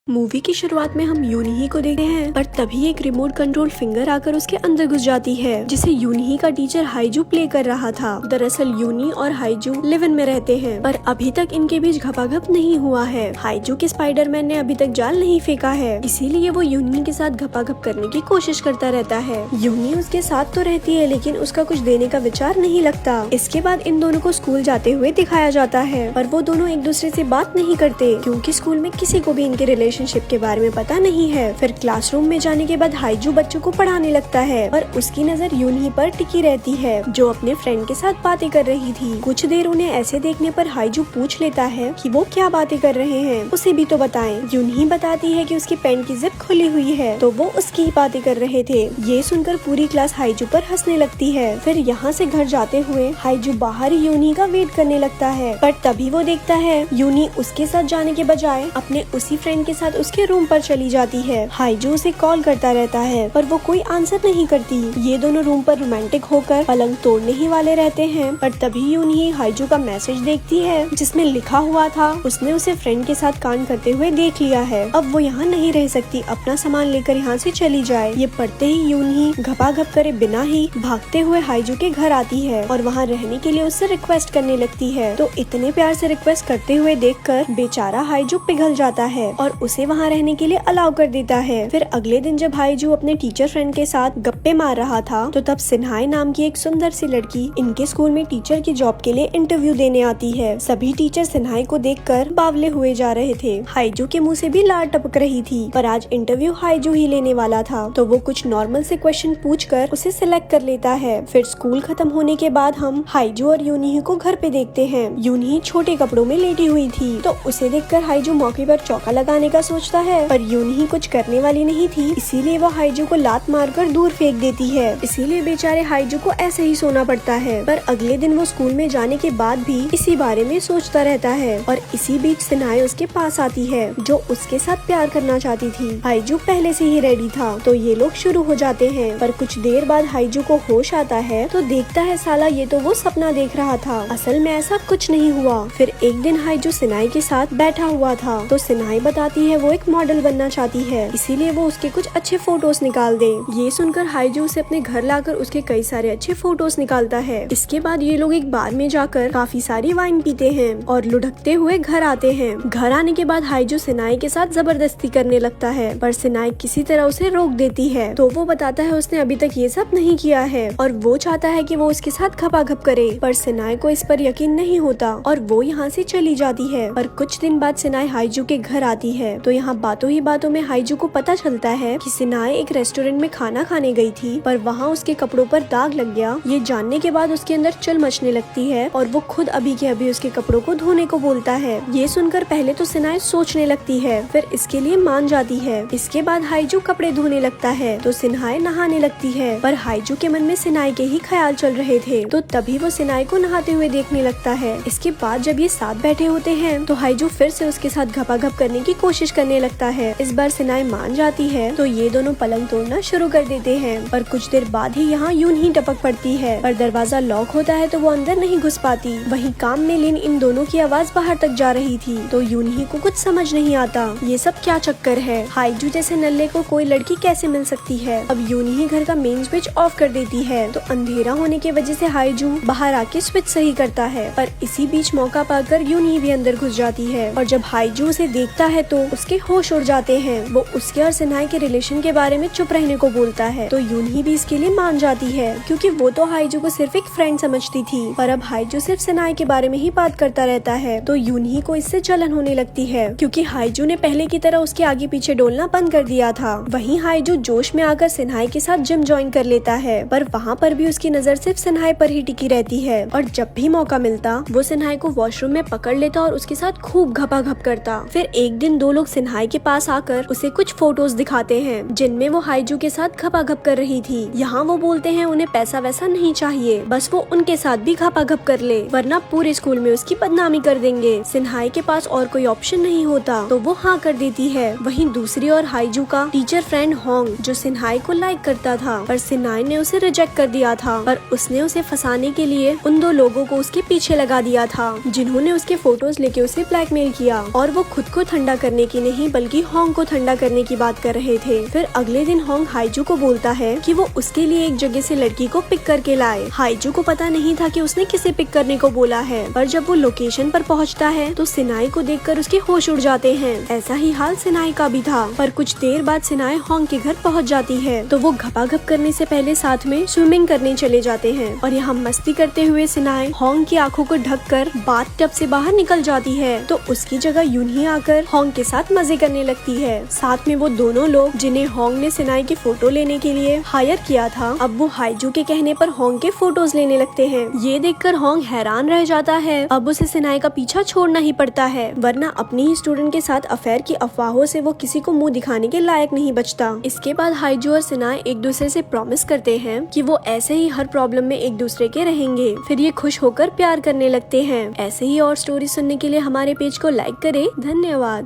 Movie की शुरुआत में हम यूनही को देखते हैं, पर तभी एक रिमोट कंट्रोल फिंगर आकर उसके अंदर घुस जाती है, जिसे यूनही का टीचर हाईजू प्ले कर रहा था। दरअसल यूनी और हाईजू लिव इन में रहते हैं, पर अभी तक इनके बीच घपाघप नहीं हुआ है। हाईजू के स्पाइडरमैन ने अभी तक जाल नहीं फेंका है, इसीलिए वो यूनी के साथ घपाघप करने की कोशिश करता रहता है। यूनी उसके साथ तो रहती है, लेकिन उसका कुछ देने का विचार नहीं लगता। इसके बाद इन दोनों को स्कूल जाते हुए दिखाया जाता है, पर वो दोनों एक दूसरे से बात नहीं करते, क्योंकि स्कूल में किसी को भी इनके रिलेशनशिप के बारे में पता नहीं है। फिर क्लासरूम में जाने के बाद हाईजू बच्चों को पढ़ाने लगता है, और उसकी नजर यूनही पर टिकी रहती है, जो अपने फ्रेंड के साथ बातें कर रही थी। कुछ देर उन्हें ऐसे देखने पर हाईजू पूछ लेता है कि वो क्या बातें कर रहे हैं, उसे भी तो बताएं। यूनही बताती है कि उसकी पैंट की जिप खुली हुई है, तो वो उसकी ही बातें कर रहे थे। ये सुनकर पूरी क्लास हाईजू पर हंसने लगती है। फिर यहाँ से घर जाते हुए हाईजू बाहर ही यूनही का वेट करने लगता है, पर तभी वो देखता है यूनी उसके साथ जाने के बजाय अपने उसी फ्रेंड के साथ उसके रूम पर चली जाती है। हाईजू उसे कॉल करता रहता है, पर वो कोई आंसर नहीं करती। ये दोनों रूम पर रोमांटिक होकर पलंग तोड़ने ही वाले रहते हैं, पर तभी यूनही हाईजू का मैसेज देखती है, जिसमें लिखा हुआ था उसने उसे फ्रेंड के साथ कांड करते हुए देख लिया है, अब वो यहाँ नहीं रह सकती, अपना सामान लेकर यहाँ से चली जाए। ये पढ़ते ही यूनही घपाघप करे बिना ही भागते हुए हाईजू के घर आती है, और वहाँ रहने के लिए उससे रिक्वेस्ट करने लगती है। तो इतने प्यार से रिक्वेस्ट करते हुए देखकर बेचारा हाईजू पिघल जाता है और उसे वहाँ रहने के लिए अलाउ कर देता है। फिर अगले दिन जब हाईजू अपने टीचर फ्रेंड के साथ गप्पे मार रहा था, तो तब सिन्हाई नाम की एक सुंदर सी लड़की इनके स्कूल में टीचर की जॉब के लिए इंटरव्यू देने आती है। सभी टीचर सिन्हाई को देखकर बावले हुए जा रहे थे। हाईजू के मुंह से भी लार टपक रही थी, पर आज इंटरव्यू हाईजू ही लेने वाला था, तो वो कुछ नॉर्मल से क्वेश्चन पूछकर उसे सिलेक्ट कर लेता है। फिर स्कूल खत्म होने के बाद हम हाईजू और यूनही को घर पे देखते हैं। यूनही छोटे कपड़ों में लेटी हुई थी, तो उसे देखकर हाईजू मौके पर चौका लगाने का सोचता है, पर यूनही कुछ करने वाली नहीं थी, इसीलिए वो हाईजू को लात मारकर दूर फेंक देती है। इसीलिए बेचारे हाईजू को ऐसे ही सोना पड़ता है। पर अगले दिन वो स्कूल में जाने के बाद भी इसी बारे में सोचता रहता है, और इसी बीच सिन्हाई उसके पास आती है, जो उसके साथ प्यार करना चाहती थी। हाईजू पहले से ही रेडी था, तो ये लोग शुरू हो जाते हैं। पर कुछ देर बाद हाईजू को होश आता है, तो देखता है साला ये तो वो सपना देख रहा था, असल में ऐसा कुछ नहीं हुआ। फिर एक दिन हाईजू सिन्हाई के साथ बैठा हुआ था, तो सिन्हाई बताती है वो एक मॉडल बनना चाहती है, इसीलिए वो उसके कुछ अच्छे फोटोज निकाल दे। ये सुनकर हाईजू उसे अपने घर लाकर उसके कई सारे अच्छे फोटोज निकालता है। इसके बाद ये लोग एक बार में जाकर काफी सारी वाइन पीते हैं और लुढ़कते हुए घर आते हैं। घर आने के बाद हाईजू सिन्हाई के साथ जबरदस्ती करने लगता है, पर सिन्हाई किसी तरह उसे रोक देती है। तो वो बताता है उसने अभी तक ये सब नहीं किया है, और वो चाहता है कि वो उसके साथ घपाघप करे, पर सिन्हाई को इस पर यकीन नहीं होता और वो यहाँ से चली जाती है। पर कुछ दिन बाद सिन्हाई हाईजू के घर आती है, तो यहाँ बातों ही बातों में हाईजू को पता चलता है कि सिन्हाई एक रेस्टोरेंट में खाना खाने गई थी, पर वहाँ उसके कपड़ों पर दाग लग गया। ये जानने के बाद उसके अंदर चल मचने लगती है, और वो खुद अभी के अभी उसके कपड़ों को धोने को बोलता है। ये सुनकर पहले तो सिन्हाई सोचने लगती है, फिर इसके लिए मान जाती है। इसके बाद हाईजू कपड़े धोने लगता है, तो सिन्हाई नहाने लगती है, पर हाईजू के मन में सिन्हाई के ही ख्याल चल रहे थे, तो तभी वो सिन्हाई को नहाते हुए देखने लगता है। इसके बाद जब ये साथ बैठे होते हैं, तो हाईजू फिर से उसके साथ घपाघप करने की कोशिश करने लगता है। इस बार सिन्हाई मान जाती है, तो ये दोनों पलंग तोड़ना शुरू कर देते हैं। पर कुछ देर बाद ही यहाँ यूनही टपक पड़ती है, पर दरवाजा लॉक होता है, तो वो अंदर नहीं घुस पाती। वहीं काम में लीन इन दोनों की आवाज बाहर तक जा रही थी, तो यूनही को कुछ समझ नहीं आता ये सब क्या चक्कर है, हाईजू जैसे नल्ले को कोई लड़की कैसे मिल सकती है। अब यूनही घर का मेन स्विच ऑफ कर देती है, तो अंधेरा होने की वजह से हाईजू बाहर आके स्विच सही करता है, पर इसी बीच मौका पाकर यूनही भी अंदर घुस जाती है, और जब हाईजू उसे देखता है तो उसके होश उड़ जाते हैं। वो उसके और सिन्हाई के रिलेशन के बारे में चुप रहने को बोलता है, तो यूनही भी इसके लिए मान जाती है, क्योंकि वो तो हाईजू को सिर्फ एक फ्रेंड समझती थी, पर अब हाईजू सिर्फ सिन्हाई के बारे में ही बात करता रहता है। तो यूनही को इससे जलन होने लगती है, क्योंकि हाईजू ने पहले की तरह उसके आगे पीछे डोलना बंद कर दिया था। वहीं हाईजू जोश में आकर सिन्हाई के साथ जिम ज्वाइन कर लेता है, पर वहाँ पर भी उसकी नजर सिर्फ सिन्हाई पर ही टिकी रहती है, और जब भी मौका मिलता वो सिन्हाई को वॉशरूम में पकड़ लेता और उसके साथ खूब घपाघप करता। फिर एक दिन दो लोग सिन्हाई के पास आकर उसे कुछ फोटोज दिखाते हैं, जिनमें वो हाईजू के साथ घपाघप कर रही थी। यहाँ वो बोलते हैं उन्हें पैसा वैसा नहीं चाहिए, बस वो उनके साथ भी घपाघप कर ले, वरना पूरे स्कूल में उसकी बदनामी कर देंगे। सिन्हाई के पास और कोई ऑप्शन नहीं होता, तो वो हाँ कर देती है। वहीं दूसरी ओर हाईजू का टीचर फ्रेंड होंग, जो सिन्हाई को लाइक करता था, पर सिन्हाई ने उसे रिजेक्ट कर दिया था, पर उसने उसे फंसाने के लिए उन दो लोगों को उसके पीछे लगा दिया था, जिन्होंने उसके फोटोज लेके उसे ब्लैकमेल किया, और वो खुद को ठंडा करने की नहीं बल्कि होंग को ठंडा करने की बात कर रहे थे। फिर अगले दिन होंग हाईजू को बोलता है कि वो उसके लिए एक जगह से लड़की को पिक करके लाए। हाईजू को पता नहीं था कि उसने किसे पिक करने को बोला है, पर जब वो लोकेशन पर पहुंचता है तो सिनाई को देखकर उसके होश उड़ जाते हैं। ऐसा ही हाल सिनाई का भी था, पर कुछ देर बाद सिनाई होंग के घर पहुंच जाती है तो वो घपाघप करने से पहले साथ में स्विमिंग करने चले जाते हैं और यहाँ मस्ती करते हुए सिनाई होंग की आंखों को ढककर बाथटब से बाहर निकल जाती है तो उसकी जगह यूनही आकर होंग के साथ मजे करने लगती है। साथ में वो दोनों लोग जिन्हें होंग ने सिनाई की फोटो लेने के लिए हायर किया था, अब वो हाईजू के कहने पर होंग के फोटोज लेने लगते हैं। ये देखकर होंग हैरान रह जाता है। अब उसे सिनाई का पीछा छोड़ना ही पड़ता है, वरना अपनी ही स्टूडेंट के साथ अफेयर की अफवाहों से वो किसी को मुंह दिखाने के लायक नहीं बचता। इसके बाद हाईजू और सिनाई एक दूसरे से प्रॉमिस करते हैं कि वो ऐसे ही हर प्रॉब्लम में एक दूसरे के रहेंगे। फिर ये खुश होकर प्यार करने लगते हैं। ऐसे ही और स्टोरी सुनने के लिए हमारे पेज को लाइक करें। धन्यवाद।